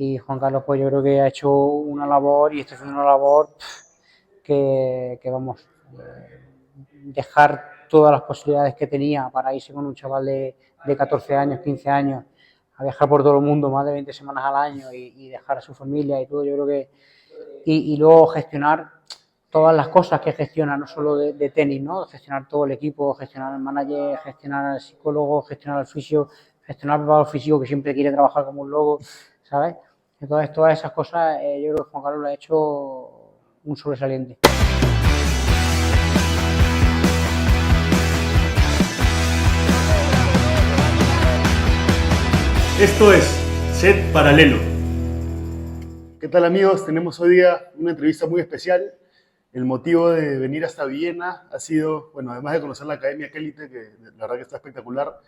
Y Juan Carlos, pues yo creo que ha hecho una labor y está haciendo una labor que vamos, dejar todas las posibilidades que tenía para irse con un chaval de 14 años, 15 años, a viajar por todo el mundo más de 20 semanas al año y dejar a su familia y todo, yo creo que, y luego gestionar todas las cosas que gestiona, no solo de tenis, ¿no? Gestionar todo el equipo, gestionar el manager, gestionar al psicólogo, gestionar al fisio, gestionar al preparador físico que siempre quiere trabajar como un loco, ¿sabes? Entonces, todas esas cosas, yo creo que Juan Carlos lo ha hecho un sobresaliente. Esto es Set Paralelo. ¿Qué tal, amigos? Tenemos hoy día una entrevista muy especial. El motivo de venir hasta Viena ha sido, bueno, además de conocer la Academia Kelite, que la verdad que está espectacular,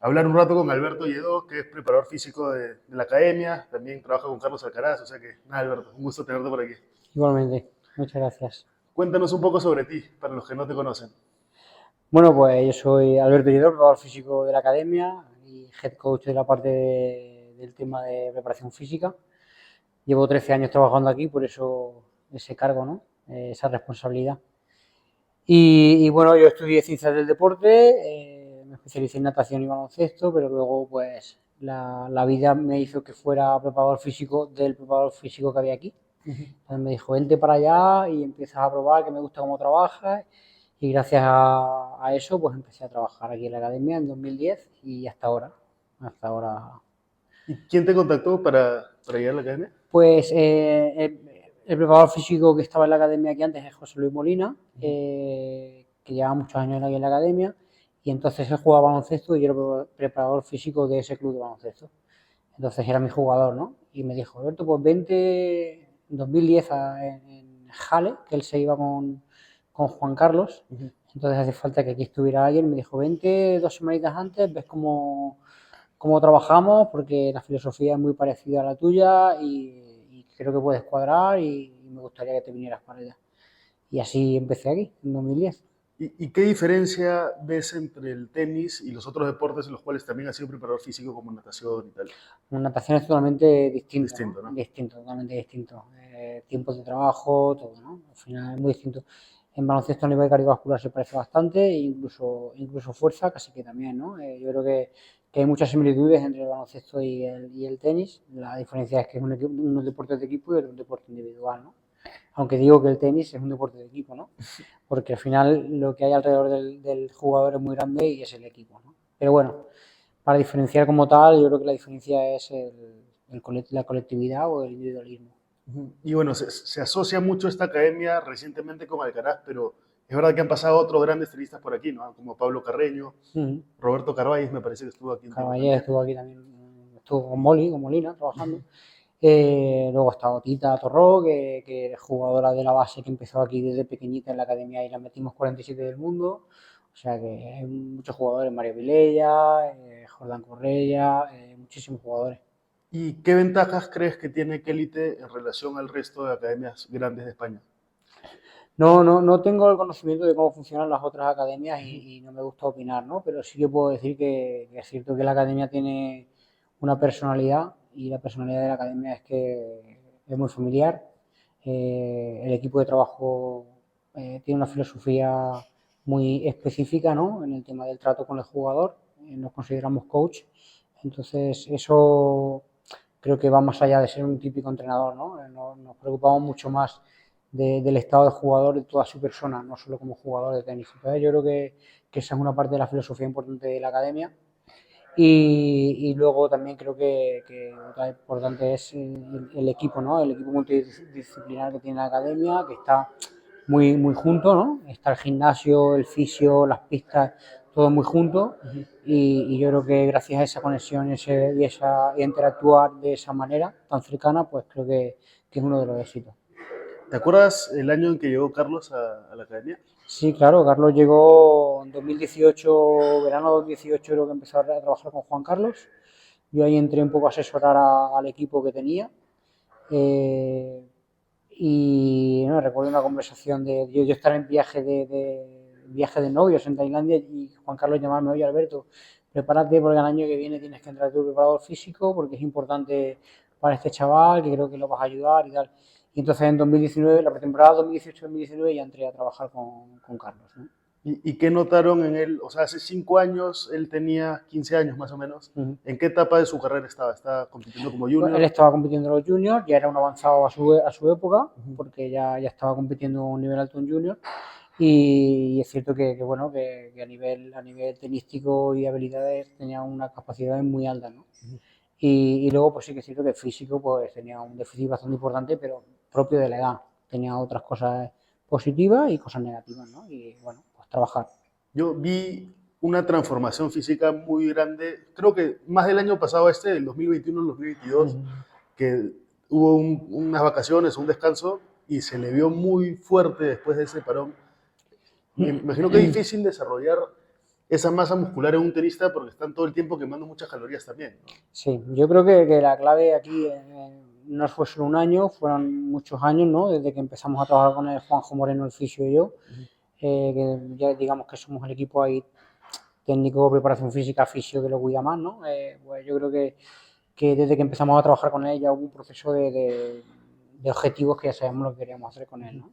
hablar un rato con Alberto Lledó, que es preparador físico de la Academia, también trabaja con Carlos Alcaraz, o sea que, nada, Alberto, un gusto tenerte por aquí. Igualmente, muchas gracias. Cuéntanos un poco sobre ti, para los que no te conocen. Bueno, pues yo soy Alberto Lledó, preparador físico de la academia y head coach de la parte del tema de preparación física. Llevo 13 años trabajando aquí, por eso ese cargo, ¿no? Esa responsabilidad. Y bueno, yo estudié ciencias del deporte, me especialicé en natación y baloncesto, pero luego pues la vida me hizo que fuera preparador físico del preparador físico que había aquí. Entonces me dijo, vente para allá y empiezas a probar que me gusta cómo trabajas. Y gracias a eso pues empecé a trabajar aquí en la academia en 2010 y hasta ahora. Hasta ahora. ¿Y quién te contactó para ir a la Academia? Pues el preparador físico que estaba en la academia aquí antes es José Luis Molina, que lleva muchos años aquí en la academia, y entonces él jugaba baloncesto y yo era preparador físico de ese club de baloncesto. Entonces era mi jugador, ¿no? Y me dijo, Alberto, pues vente en 2010 en Jale, que él se iba con Juan Carlos, entonces hace falta que aquí estuviera alguien, me dijo, vente 2 semanitas antes, ves cómo trabajamos, porque la filosofía es muy parecida a la tuya y creo que puedes cuadrar y me gustaría que te vinieras para allá. Y así empecé aquí, en 2010. ¿Y qué diferencia ves entre el tenis y los otros deportes en los cuales también has sido preparador físico como natación y tal? Natación es totalmente distinto, Distinto, ¿no? ¿no? Distinto, totalmente distinto. Tiempos de trabajo, todo, ¿no? Al final es muy distinto. En baloncesto a nivel cardiovascular se parece bastante, e incluso fuerza, casi que también, ¿no? Yo creo que hay muchas similitudes entre el baloncesto y el tenis. La diferencia es que es un deporte de equipo y otro un deporte individual, ¿no? Aunque digo que el tenis es un deporte de equipo, ¿no? Porque al final lo que hay alrededor del jugador es muy grande y es el equipo, ¿no? Pero bueno, para diferenciar como tal, yo creo que la diferencia es la colectividad o el individualismo. Y bueno, se asocia mucho esta academia recientemente con Alcaraz, pero es verdad que han pasado otros grandes tenistas por aquí, ¿no? Como Pablo Carreño, Roberto Carvalles me parece que estuvo aquí un tiempo Caballé también. estuvo aquí también, estuvo con Molina trabajando. Luego ha estado Tita Torró, que es jugadora de la base que empezó aquí desde pequeñita en la academia y la metimos 47 del mundo. O sea que hay muchos jugadores, Mario Vilella, Jordán Correa, muchísimos jugadores. ¿Y qué ventajas crees que tiene Kelite en relación al resto de academias grandes de España? No tengo el conocimiento de cómo funcionan las otras academias y no me gusta opinar, ¿no? Pero sí que puedo decir que es cierto que la academia tiene una personalidad y la personalidad de la academia es que es muy familiar. El equipo de trabajo tiene una filosofía muy específica, ¿no? En el tema del trato con el jugador. Nos consideramos coach. Entonces, eso creo que va más allá de ser un típico entrenador, ¿no? Nos preocupamos mucho más del estado del jugador, de toda su persona, no solo como jugador de tenis. Entonces yo creo que esa es una parte de la filosofía importante de la academia. Y luego también creo que lo importante es el equipo, ¿no? El equipo multidisciplinar que tiene la academia, que está muy junto, ¿no? Está el gimnasio, el fisio, las pistas, todo muy junto. Y yo creo que gracias a esa conexión y interactuar de esa manera tan cercana, pues creo que es uno de los éxitos. ¿Te acuerdas el año en que llegó Carlos a la academia? Sí, claro, Carlos llegó en 2018, verano 2018 creo que empezó a trabajar con Juan Carlos. Yo ahí entré un poco a asesorar al equipo que tenía. Eh, y no, recuerdo una conversación de yo estar en viaje de novios en Tailandia y Juan Carlos llamarme, oye Alberto, prepárate porque el año que viene tienes que entrar tu preparador físico porque es importante para este chaval, que creo que lo vas a ayudar y tal. Y entonces en 2019, la pretemporada 2018-2019, ya entré a trabajar con Carlos, ¿no? ¿Y qué notaron en él? O sea, hace 5 años, él tenía 15 años más o menos. Ujú. ¿En qué etapa de su carrera estaba? ¿Estaba compitiendo como Pues él junior? estaba compitiendo en los juniors, ya era un avanzado a su época, porque ya estaba compitiendo a un nivel alto en junior. Y es cierto que bueno, que a nivel tenístico y habilidades tenía una capacidad muy alta, ¿no? Y luego, pues sí que es cierto que físico, pues tenía un déficit bastante importante, pero propio de la edad. Tenía otras cosas positivas y cosas negativas, ¿no? Y bueno, pues trabajar. Yo vi una transformación física muy grande, creo que más del año pasado del 2021 al 2022, que hubo unas vacaciones, un descanso, y se le vio muy fuerte después de ese parón. Me imagino que es difícil desarrollar esa masa muscular en un tenista porque están todo el tiempo quemando muchas calorías también, ¿no? Sí, yo creo que la clave aquí no fue solo un año, fueron muchos años, ¿no? Desde que empezamos a trabajar con el Juanjo Moreno, el fisio y yo, que ya digamos que somos el equipo ahí técnico, preparación física, fisio que lo cuida más, ¿no? Pues yo creo que desde que empezamos a trabajar con él ya hubo un proceso de objetivos que ya sabemos lo que queríamos hacer con él, ¿no?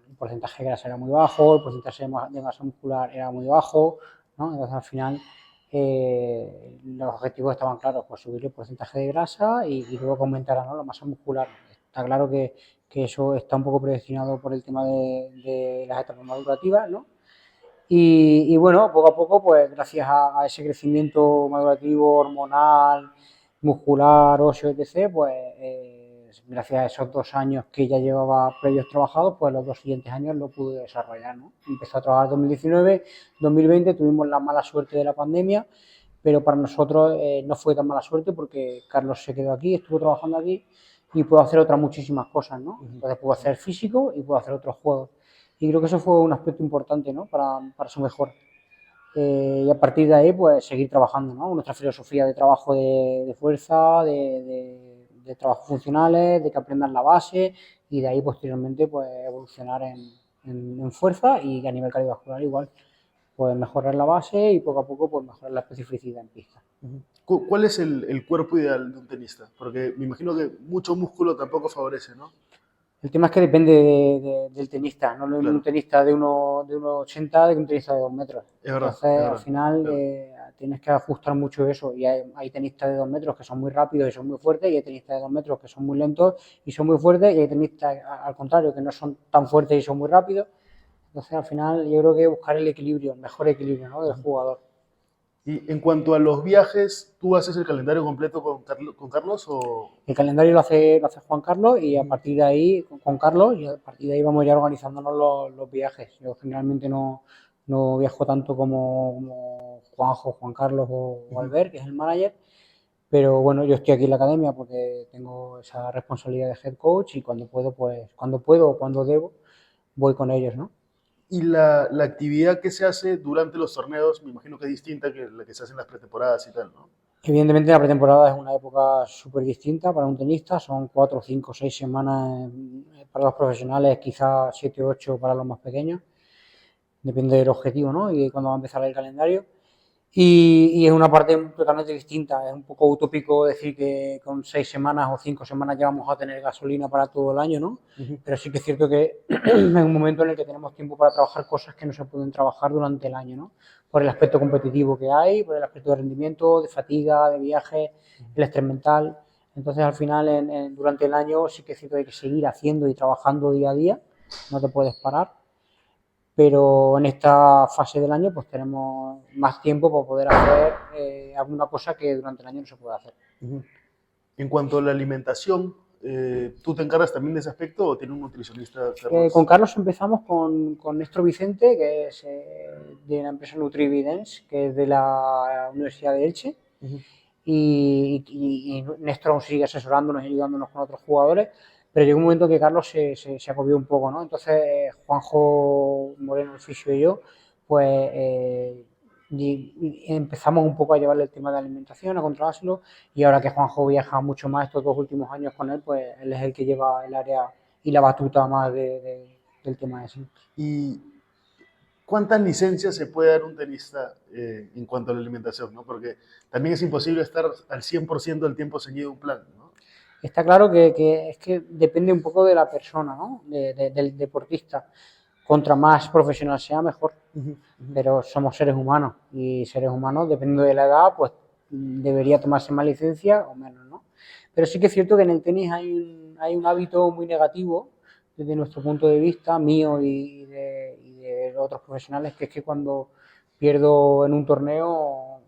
El porcentaje de grasa era muy bajo, el porcentaje de masa muscular era muy bajo, ¿no? Entonces al final los objetivos estaban claros, pues subir el porcentaje de grasa y luego aumentar, ¿no?, la masa muscular. Está claro que eso está un poco predestinado por el tema de las etapas madurativas, ¿no? Y bueno, poco a poco, pues gracias a ese crecimiento madurativo, hormonal, muscular, óseo, etc., pues gracias a esos 2 años que ya llevaba previos trabajados, pues los 2 siguientes años lo pude desarrollar, ¿no? Empecé a trabajar en 2019, 2020 tuvimos la mala suerte de la pandemia, pero para nosotros no fue tan mala suerte porque Carlos se quedó aquí, estuvo trabajando aquí y pudo hacer otras muchísimas cosas, ¿no? Entonces pudo hacer físico y pudo hacer otros juegos. Y creo que eso fue un aspecto importante, ¿no?, para su mejora. Y a partir de ahí, pues seguir trabajando, ¿no? Nuestra filosofía de trabajo de fuerza, de trabajos funcionales, de que aprendan la base y de ahí posteriormente pues evolucionar en fuerza y a nivel cardiovascular igual. Pues mejorar la base y poco a poco pues mejorar la especificidad en pista. ¿Cuál es el cuerpo ideal de un tenista? Porque me imagino que mucho músculo tampoco favorece, ¿no? El tema es que depende del tenista, no es lo mismo un Claro, tenista de 1,80 de que un tenista de 2 metros. es verdad, Entonces, es al verdad. final, Claro. tienes que ajustar mucho eso. Y hay tenistas de 2 metros que son muy rápidos y son muy fuertes, y hay tenistas de 2 metros que son muy lentos y son muy fuertes, y hay tenistas, al contrario, que no son tan fuertes y son muy rápidos. Entonces, al final, yo creo que buscar el equilibrio, el mejor equilibrio, ¿no?, del jugador. Y en cuanto a los viajes, ¿tú haces el calendario completo con Carlos o...? El calendario lo hace Juan Carlos y a partir de ahí, con Carlos, y a partir de ahí vamos ya organizándonos los viajes. Yo generalmente no viajo tanto como Juanjo, Juan Carlos o Albert, que es el manager, pero bueno, yo estoy aquí en la academia porque tengo esa responsabilidad de head coach y cuando puedo, pues cuando puedo o cuando debo, voy con ellos, ¿no? Y la actividad que se hace durante los torneos, me imagino que es distinta que la que se hace en las pretemporadas y tal, ¿no? Evidentemente la pretemporada es una época súper distinta para un tenista, son 4, 5, 6 semanas para los profesionales, quizás 7, 8 para los más pequeños, depende del objetivo, ¿no?, y de cuándo va a empezar el calendario. Y es una parte totalmente distinta, es un poco utópico decir que con 6 semanas o 5 semanas ya vamos a tener gasolina para todo el año, ¿no? Pero sí que es cierto que es un momento en el que tenemos tiempo para trabajar cosas que no se pueden trabajar durante el año, ¿no? Por el aspecto competitivo que hay, por el aspecto de rendimiento, de fatiga, de viaje, el estrés mental. Entonces, al final, durante el año sí que es cierto que hay que seguir haciendo y trabajando día a día, no te puedes parar, pero en esta fase del año pues tenemos más tiempo para poder hacer alguna cosa que durante el año no se puede hacer. En cuanto a la alimentación, ¿tú te encargas también de ese aspecto o tiene un nutricionista, Carlos? Con Carlos empezamos con Néstor Vicente, que es de la empresa NutriVidence, que es de la Universidad de Elche, y Néstor aún sigue asesorándonos y ayudándonos con otros jugadores, pero llegó un momento que Carlos se agobió un poco, ¿no? Entonces Juanjo Moreno, el fisio, y yo, pues y empezamos un poco a llevarle el tema de la alimentación, a controlárselo, y ahora que Juanjo viaja mucho más estos 2 últimos años con él, pues él es el que lleva el área y la batuta más del tema ese. Y ¿Cuántas licencias se puede dar un tenista en cuanto a la alimentación, ¿no? Porque también es imposible estar al 100% del tiempo ceñido a un plan, ¿no? Está claro que es que depende un poco de la persona, ¿no? Del deportista. Contra más profesional sea, mejor. Pero somos seres humanos y seres humanos, dependiendo de la edad, pues debería tomarse más licencia o menos, ¿no? Pero sí que es cierto que en el tenis hay un hábito muy negativo desde nuestro punto de vista, mío y de otros profesionales, que es que cuando pierdo en un torneo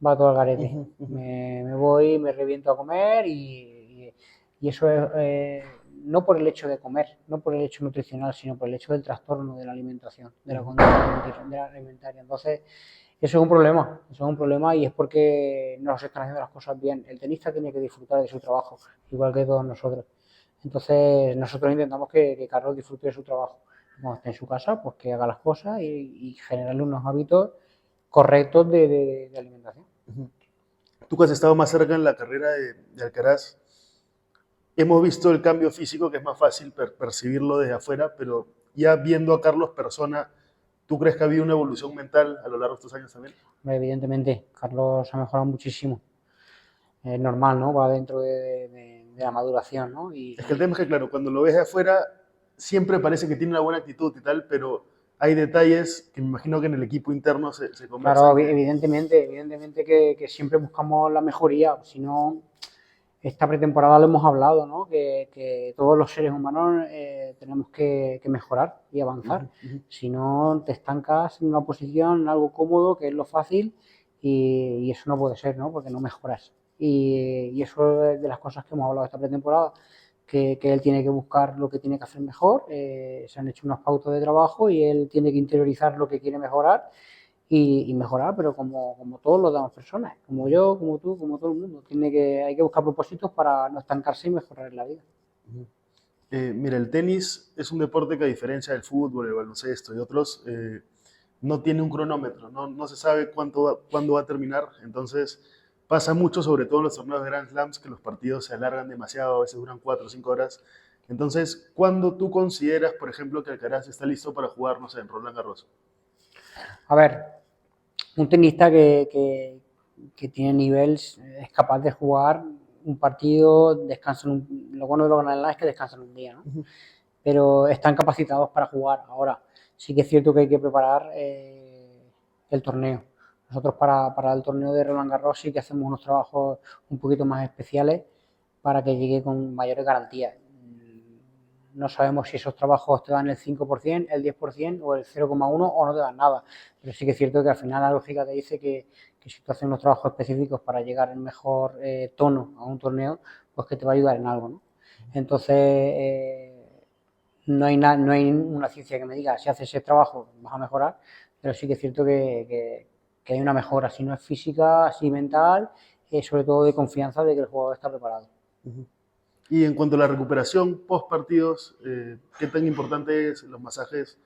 va todo al garete. Me voy, me reviento a comer y eso es no por el hecho de comer, no por el hecho nutricional, sino por el hecho del trastorno de la alimentación, de la conducta alimentaria. Entonces, eso es un problema y es porque no se están haciendo las cosas bien. El tenista tiene que disfrutar de su trabajo, igual que todos nosotros. Entonces, nosotros intentamos que Carlos disfrute de su trabajo. Cuando esté en su casa, pues que haga las cosas y generarle unos hábitos correctos de alimentación. Tú que has estado más cerca en la carrera de Alcaraz, hemos visto el cambio físico, que es más fácil percibirlo desde afuera, pero ya viendo a Carlos persona, ¿tú crees que ha habido una evolución mental a lo largo de estos años también? Evidentemente, Carlos ha mejorado muchísimo. Es normal, ¿no? Va dentro de la maduración, ¿no? Es que el tema es que, claro, cuando lo ves de afuera, siempre parece que tiene una buena actitud y tal, pero hay detalles que me imagino que en el equipo interno se conversan. Claro, evidentemente que siempre buscamos la mejoría, si no, esta pretemporada lo hemos hablado, ¿no? Que todos los seres humanos tenemos que mejorar y avanzar. Si no, te estancas en una posición, en algo cómodo, que es lo fácil, y eso no puede ser, ¿no? Porque no mejoras. Y eso es de las cosas que hemos hablado esta pretemporada, que él tiene que buscar lo que tiene que hacer mejor, se han hecho unas pautas de trabajo y él tiene que interiorizar lo que quiere mejorar y mejorar, pero como todos los demás personas, como yo, como tú, como todo el mundo. Hay que buscar propósitos para no estancarse y mejorar en la vida. Mira, el tenis es un deporte que, a diferencia del fútbol, el baloncesto y otros, no tiene un cronómetro, no se sabe cuándo va a terminar. Entonces pasa mucho, sobre todo en los torneos de Grand Slams, que los partidos se alargan demasiado, a veces duran 4 o 5 horas. Entonces, ¿cuándo tú consideras, por ejemplo, que Alcaraz está listo para jugar, no sé, en Roland Garros? A ver, un tenista que tiene nivel es capaz de jugar un partido, lo bueno de los Grand Slam es que descansan un día, ¿no? Pero están capacitados para jugar. Ahora, sí que es cierto que hay que preparar el torneo. Nosotros para el torneo de Roland Garros sí que hacemos unos trabajos un poquito más especiales para que llegue con mayores garantías. No sabemos si esos trabajos te dan el 5%, el 10% o el 0,1% o no te dan nada. Pero sí que es cierto que al final la lógica te dice que si tú haces unos trabajos específicos para llegar en mejor tono a un torneo, pues que te va a ayudar en algo, ¿no? Entonces, no hay una ciencia que me diga si haces ese trabajo vas a mejorar, pero sí que es cierto que hay una mejora, si no es física, si mental, sobre todo de confianza de que el jugador está preparado. Y en cuanto a la recuperación post partidos, ¿qué tan importante es los masajes?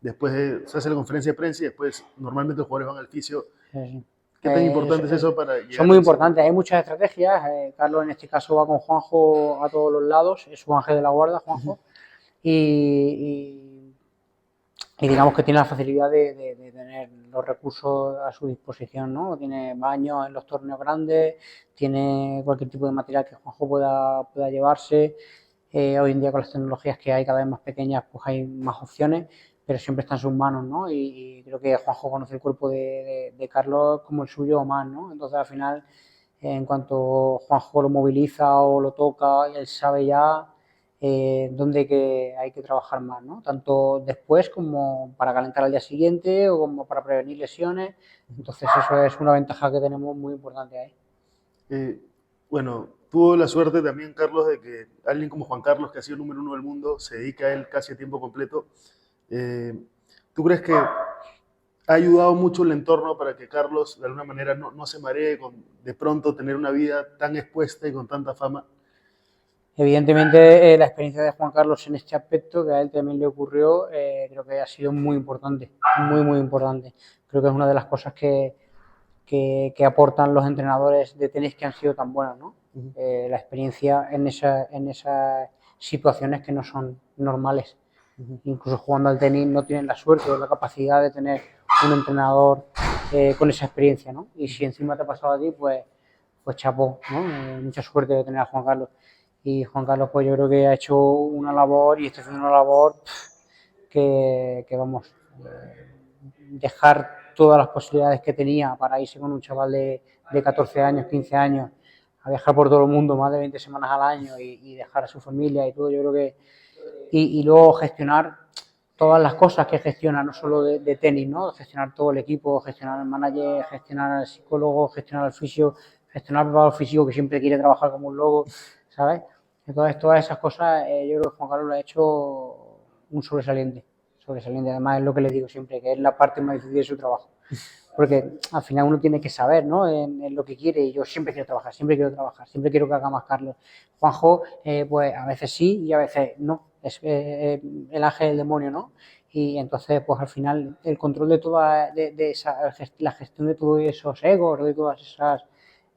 Después se hace la conferencia de prensa y después normalmente los jugadores van al fisio. Sí. ¿Qué tan importante es eso para llegar? Son muy importantes, hay muchas estrategias. Carlos en este caso va con Juanjo a todos los lados, es su ángel de la guarda, Juanjo, y digamos que tiene la facilidad de tener los recursos a su disposición, ¿no? Tiene baños en los torneos grandes, tiene cualquier tipo de material que Juanjo pueda llevarse. Hoy en día con las tecnologías que hay cada vez más pequeñas, pues hay más opciones, pero siempre está en sus manos, ¿no? Y creo que Juanjo conoce el cuerpo de Carlos como el suyo o más, ¿no? Entonces al final, en cuanto Juanjo lo moviliza o lo toca, él sabe ya dónde hay que trabajar más, ¿no? Tanto después como para calentar al día siguiente o como para prevenir lesiones. Entonces eso es una ventaja que tenemos muy importante ahí. Bueno, tuvo la suerte también, Carlos, de que alguien como Juan Carlos, que ha sido el número 1 del mundo, se dedica a él casi a tiempo completo. ¿Tú crees que ha ayudado mucho el entorno para que Carlos de alguna manera no se maree con de pronto tener una vida tan expuesta y con tanta fama? Evidentemente la experiencia de Juan Carlos en este aspecto, que a él también le ocurrió, creo que ha sido muy importante, muy importante. Creo que es una de las cosas que aportan los entrenadores de tenis que han sido tan buenos, ¿no? La experiencia en esas situaciones que no son normales. Incluso jugando al tenis no tienen la suerte o la capacidad de tener un entrenador con esa experiencia, ¿no? Y si encima te ha pasado a ti, pues chapó, ¿no? Mucha suerte de tener a Juan Carlos. Y Juan Carlos, pues yo creo que ha hecho una labor y está haciendo una labor que vamos, dejar todas las posibilidades que tenía para irse con un chaval de 14 años, 15 años, a viajar por todo el mundo más de 20 semanas al año y dejar a su familia y todo, yo creo que... Y luego gestionar todas las cosas que gestiona, no solo de tenis, ¿no? Gestionar todo el equipo, gestionar el manager, gestionar al psicólogo, gestionar al fisio, gestionar al preparador físico que siempre quiere trabajar como un loco, ¿sabes? Entonces, todas esas cosas, yo creo que Juan Carlos lo ha hecho un sobresaliente. Sobresaliente, además es lo que le digo siempre, que es la parte más difícil de su trabajo. Porque al final uno tiene que saber, ¿no? En lo que quiere, y yo siempre quiero trabajar, siempre quiero que haga más Carlos. Juanjo, pues a veces sí y a veces no, es el ángel del demonio, ¿no? Y entonces, pues al final, el control de toda la gestión de todos esos egos, de todas esas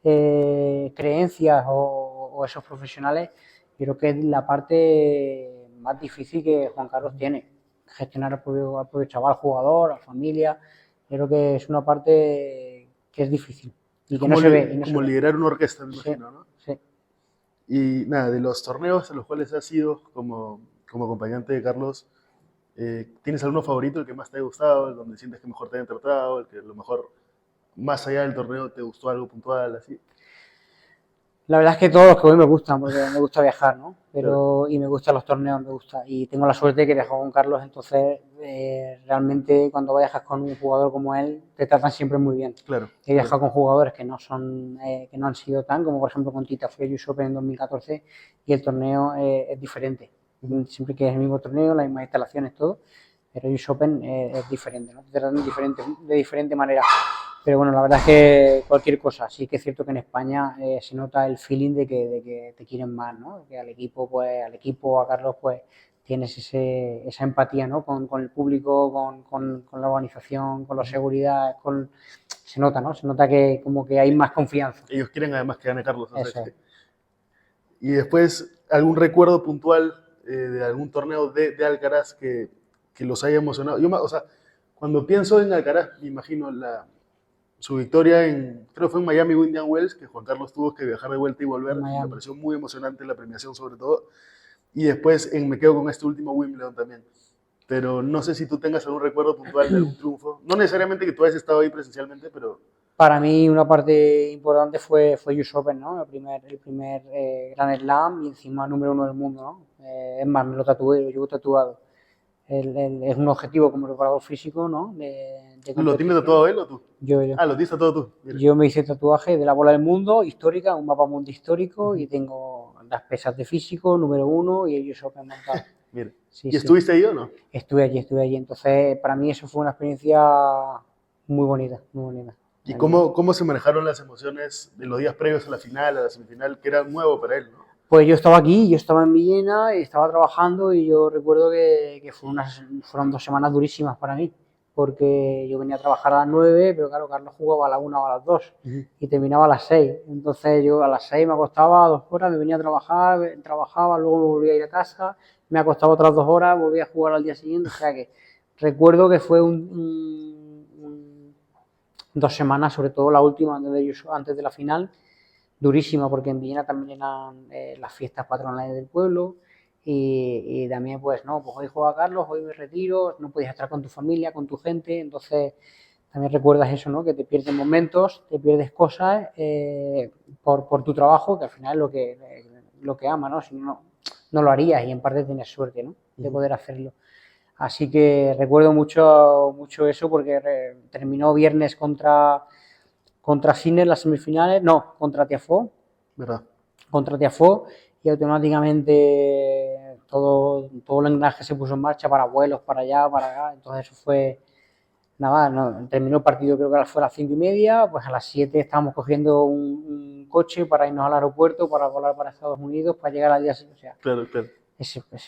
creencias o esos profesionales, yo creo que es la parte más difícil que Juan Carlos tiene. Gestionar al propio chaval, jugador, a familia, yo creo que es una parte que es difícil y que no se ve. Como liderar una orquesta, me Sí, imagino, ¿no? sí. Y nada, de los torneos a los cuales has ido como acompañante de Carlos, ¿tienes alguno favorito, el que más te ha gustado, el donde sientes que mejor te han tratado, el que a lo mejor más allá del torneo te gustó algo puntual, así? La verdad es que todos los que voy me gustan, porque me gusta viajar, ¿no? Claro. Y me gustan los torneos, me gusta. Y tengo la suerte de que viajo con Carlos, entonces realmente cuando viajas con un jugador como él, te tratan siempre muy bien. Claro. He viajado con jugadores que no son, que no han sido tan, como por ejemplo con Tita, fui a US Open en 2014 y el torneo es diferente. Siempre que es el mismo torneo, las mismas instalaciones, todo, pero US Open es diferente, ¿no? Te tratan de diferente manera. Pero bueno, la verdad es que cualquier cosa, sí que es cierto que en España se nota el feeling de que te quieren más, ¿no? Que al equipo, a Carlos, pues tienes esa empatía, ¿no? Con el público, con la organización, con la seguridad, se nota, ¿no? Se nota que como que hay más confianza. Ellos quieren además que gane Carlos. Eso es. Y después, ¿algún recuerdo puntual de algún torneo de Alcaraz que los haya emocionado? O sea, cuando pienso en Alcaraz, me imagino su victoria creo que fue en Miami o Indian Wells, que Juan Carlos tuvo que viajar de vuelta y volver. Me pareció muy emocionante la premiación sobre todo. Y después me quedo con este último Wimbledon también. Pero no sé si tú tengas algún recuerdo puntual de algún triunfo. No necesariamente que tú hayas estado ahí presencialmente, pero... Para mí una parte importante fue US Open, ¿no? El primer Grand Slam y encima número 1 del mundo, ¿no? Es más, me lo tatué, lo llevo tatuado. Es un objetivo como preparador físico, ¿no? ¿Lo tiene tatuado él o tú? Yo. Ah, lo tienes tatuado tú. Mira. Yo me hice tatuaje de la bola del mundo, histórica, un mapa mundo histórico, y tengo las pesas de físico, número 1, y el US Open montado. Mira. Sí, ¿Y estuviste ahí o no? Estuve allí. Entonces, para mí eso fue una experiencia muy bonita, muy bonita. ¿Y cómo se manejaron las emociones de los días previos a la final, a la semifinal, que era nuevo para él, ¿no? Pues yo estaba aquí, yo estaba en Villena y estaba trabajando y yo recuerdo que fueron 2 semanas durísimas para mí, porque yo venía a trabajar a las 9, pero claro, Carlos jugaba a la 1 o a las 2 y terminaba a las 6. Entonces yo a las 6 me acostaba 2 horas, me venía a trabajar, trabajaba, luego me volvía a ir a casa, me acostaba otras 2 horas, volvía a jugar al día siguiente. O sea que recuerdo que fue 2 semanas, sobre todo la última antes de la final, durísima, porque en Villena también eran las fiestas patronales del pueblo y también pues no, pues hoy juega Carlos, hoy me retiro, no podías estar con tu familia, con tu gente, entonces también recuerdas eso, ¿no? Que te pierdes momentos, te pierdes cosas por tu trabajo, que al final es lo que ama, ¿no? Si no lo harías y en parte tienes suerte, ¿no? De poder hacerlo. Así que recuerdo mucho eso porque terminó viernes contra Sinner las semifinales, no, contra Tiafoe. ¿Verdad? Contra Tiafoe y automáticamente todo el engranaje se puso en marcha para vuelos para allá, para acá. Entonces eso fue, nada, no, terminó el partido creo que fue a las 5:30, pues a las 7 estábamos cogiendo un coche para irnos al aeropuerto, para volar para Estados Unidos, para llegar al día siguiente. O sea, claro.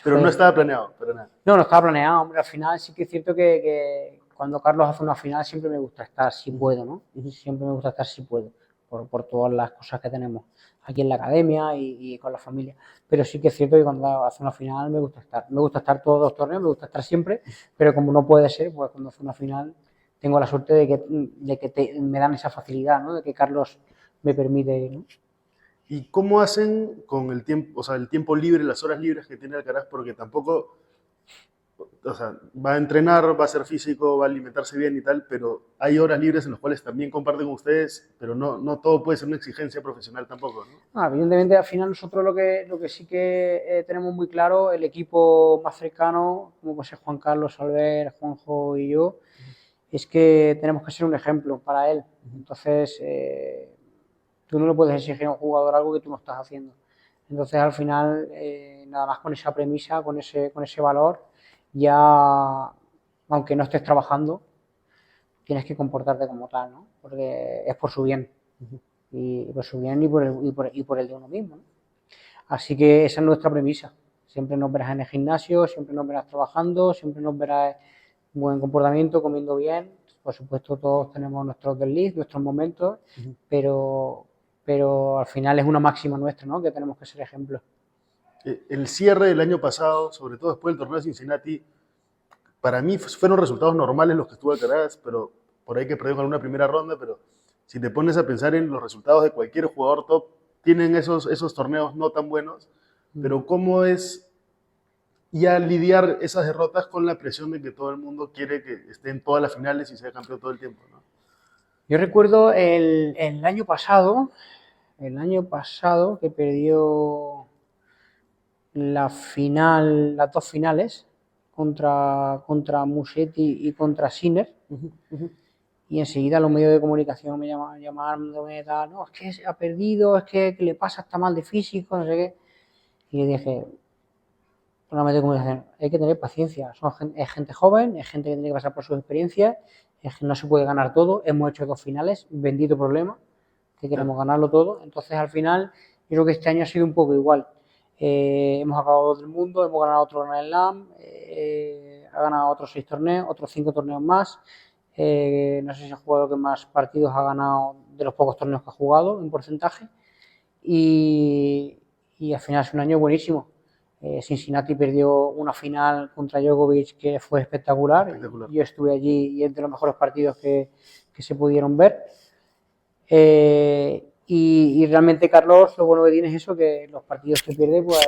Pero no estaba planeado, para nada. No estaba planeado, hombre, al final sí que es cierto que cuando Carlos hace una final siempre me gusta estar si puedo, ¿no? Siempre me gusta estar si puedo, por todas las cosas que tenemos aquí en la academia y con la familia. Pero sí que es cierto que cuando hace una final me gusta estar. Me gusta estar todos los torneos, me gusta estar siempre, pero como no puede ser, pues cuando hace una final tengo la suerte de que me dan esa facilidad, ¿no? De que Carlos me permite, ¿no? ¿Y cómo hacen con el tiempo, o sea, el tiempo libre, las horas libres que tiene Alcaraz? Porque tampoco, o sea, va a entrenar, va a ser físico, va a alimentarse bien y tal, pero hay horas libres en las cuales también comparten con ustedes, pero no todo puede ser una exigencia profesional tampoco, ¿no? Evidentemente, al final nosotros lo que sí que tenemos muy claro, el equipo más cercano, como puede ser Juan Carlos, Albert, Juanjo y yo, es que tenemos que ser un ejemplo para él. Entonces, tú no le puedes exigir a un jugador algo que tú no estás haciendo. Entonces, al final, nada más con esa premisa, con ese valor, ya, aunque no estés trabajando, tienes que comportarte como tal, ¿no? Porque es por su bien. Y por su bien y por el de uno mismo, ¿no? Así que esa es nuestra premisa. Siempre nos verás en el gimnasio, siempre nos verás trabajando, siempre nos verás en buen comportamiento, comiendo bien. Por supuesto, todos tenemos nuestros desliz, nuestros momentos, pero, pero al final es una máxima nuestra, ¿no? Que tenemos que ser ejemplos. El cierre del año pasado, sobre todo después del torneo de Cincinnati, para mí fueron resultados normales los que estuvo Alcaraz, pero por ahí que perdió en una primera ronda, pero si te pones a pensar en los resultados de cualquier jugador top, tienen esos torneos no tan buenos, pero ¿cómo es ya lidiar esas derrotas con la presión de que todo el mundo quiere que esté en todas las finales y sea campeón todo el tiempo, ¿no? Yo recuerdo el año pasado que perdió la final, las dos finales contra Musetti y contra Sinner. Y enseguida los medios de comunicación me llamándome tal, no, es que ha perdido, es que le pasa, está mal de físico, no sé qué. Y le dije, por la medio de comunicación, hay que tener paciencia, es gente joven, es gente que tiene que pasar por sus experiencias, es que no se puede ganar todo, hemos hecho dos finales, bendito problema, que queremos ganarlo todo. Entonces al final, yo creo que este año ha sido un poco igual. Hemos acabado del mundo, hemos ganado otro Grand Slam, ha ganado otros 6 torneos, otros 5 torneos más. No sé si es el jugador que más partidos ha ganado de los pocos torneos que ha jugado en porcentaje. Y al final es un año buenísimo. Cincinnati perdió una final contra Djokovic que fue espectacular. Espectacular. Yo estuve allí y es de los mejores partidos que se pudieron ver. Y realmente Carlos, lo bueno que tiene es eso, que los partidos que pierde, pues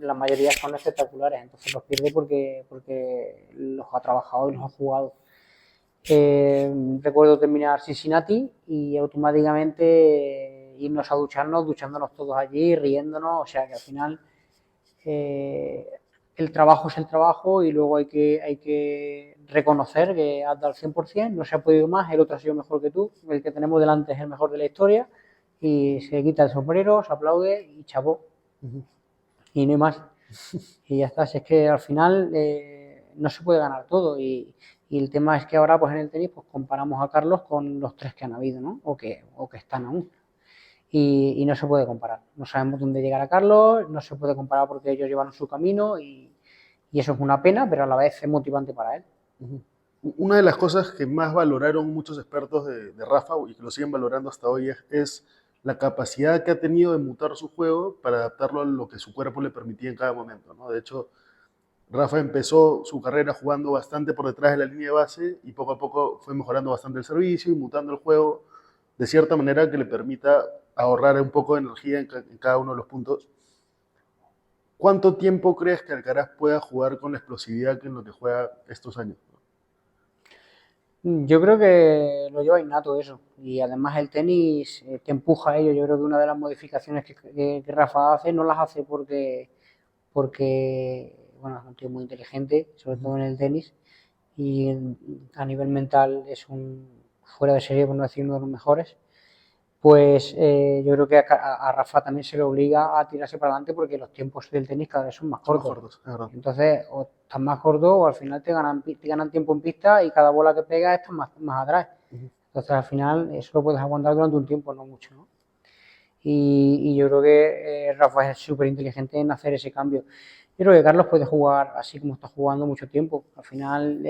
la mayoría son espectaculares. Entonces los pierde porque los ha trabajado y los ha jugado. Recuerdo terminar Cincinnati y automáticamente irnos a duchándonos todos allí, riéndonos, o sea que al final el trabajo es el trabajo y luego hay que reconocer que has dado el 100%, no se ha podido más, el otro ha sido mejor que tú, el que tenemos delante es el mejor de la historia y se quita el sombrero, se aplaude y chapó. Y no hay más. Y ya está, si es que al final no se puede ganar todo y el tema es que ahora pues en el tenis pues comparamos a Carlos con los 3 que han habido, ¿no? O que están aún. Y no se puede comparar. No sabemos dónde llegará Carlos, no se puede comparar porque ellos llevan su camino y eso es una pena, pero a la vez es motivante para él. Una de las cosas que más valoraron muchos expertos de Rafa y que lo siguen valorando hasta hoy es la capacidad que ha tenido de mutar su juego para adaptarlo a lo que su cuerpo le permitía en cada momento, ¿no? De hecho, Rafa empezó su carrera jugando bastante por detrás de la línea de base y poco a poco fue mejorando bastante el servicio y mutando el juego de cierta manera que le permita ahorrar un poco de energía en cada uno de los puntos. ¿Cuánto tiempo crees que Alcaraz pueda jugar con la explosividad que en lo que juega estos años? Yo creo que lo lleva innato eso y además el tenis te empuja a ello. Yo creo que una de las modificaciones que Rafa hace no las hace porque bueno, es un tío muy inteligente, sobre todo en el tenis, y a nivel mental es un fuera de serie, por no decir uno de los mejores. Pues yo creo que a Rafa también se le obliga a tirarse para adelante porque los tiempos del tenis cada vez son más Son más cortos. cortos, es verdad. Entonces, o estás más corto o al final te ganan tiempo en pista y cada bola que pegas estás más atrás. Entonces, al final, eso lo puedes aguantar durante un tiempo, no mucho, ¿no? Y yo creo que Rafa es súper inteligente en hacer ese cambio. Yo creo que Carlos puede jugar así como está jugando mucho tiempo. Al final,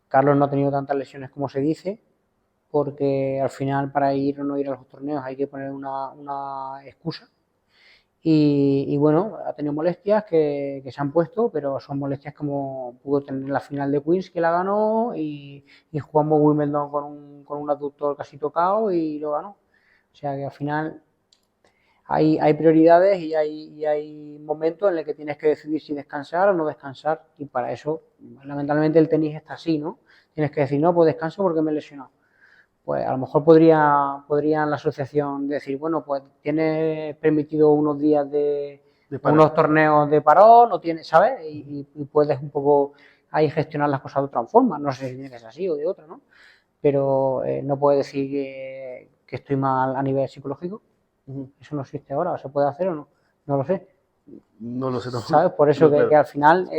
Carlos no ha tenido tantas lesiones como se dice. porque al final para ir o no ir a los torneos hay que poner una excusa. Y bueno, ha tenido molestias que se han puesto, pero son molestias como pudo tener la final de Queens, que la ganó, y jugamos Wimbledon con un aductor casi tocado y lo ganó. O sea que al final hay prioridades y hay momentos en los que tienes que decidir si descansar o no descansar, y para eso, lamentablemente, el tenis está así, ¿no? Tienes que decir, no, pues descanso porque me he lesionado. Pues a lo mejor podría la asociación decir, bueno, pues tienes permitido unos días de unos torneos de parón, no tienes, ¿sabes? Y puedes un poco ahí gestionar las cosas de otra forma. No sé si tiene que ser así o de otra, ¿no? Pero no puedes decir que estoy mal a nivel psicológico. Eso no existe ahora, ¿o se puede hacer o no? No lo sé. No lo sé tampoco. ¿Sabes? Por eso No, claro. que al final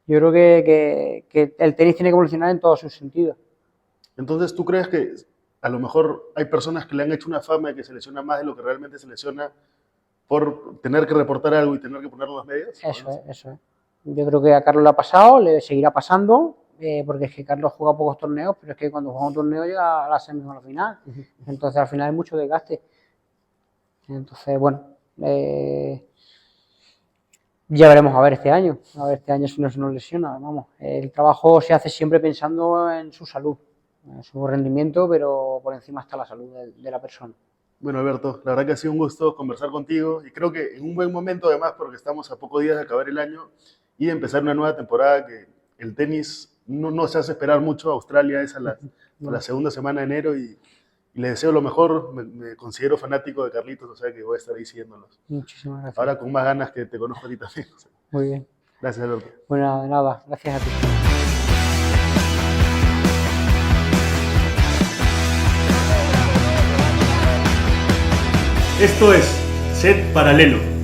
yo creo que el tenis tiene que evolucionar en todos sus sentidos. Entonces, ¿tú crees que a lo mejor hay personas que le han hecho una fama de que se lesiona más de lo que realmente se lesiona por tener que reportar algo y tener que ponerlo en los medios? Eso es, eso es. Yo creo que a Carlos le ha pasado, le seguirá pasando, porque es que Carlos juega pocos torneos, pero es que cuando juega un torneo llega a la semifinal o final. Entonces al final hay mucho desgaste. Entonces, bueno, ya veremos a ver este año si no se nos lesiona. Vamos, el trabajo se hace siempre pensando en su salud, en su rendimiento, pero por encima está la salud de la persona. Bueno, Alberto, la verdad que ha sido un gusto conversar contigo y creo que en un buen momento además porque estamos a pocos días de acabar el año y de empezar una nueva temporada que el tenis no se hace esperar mucho. Australia es a la segunda semana de enero y le deseo lo mejor. Me considero fanático de Carlitos, o sea que voy a estar ahí siguiéndolos. Muchísimas gracias. Ahora con más ganas que te conozco a ti también. Muy bien. Gracias, Alberto. Bueno, de nada, gracias a ti. Esto es Set Paralelo.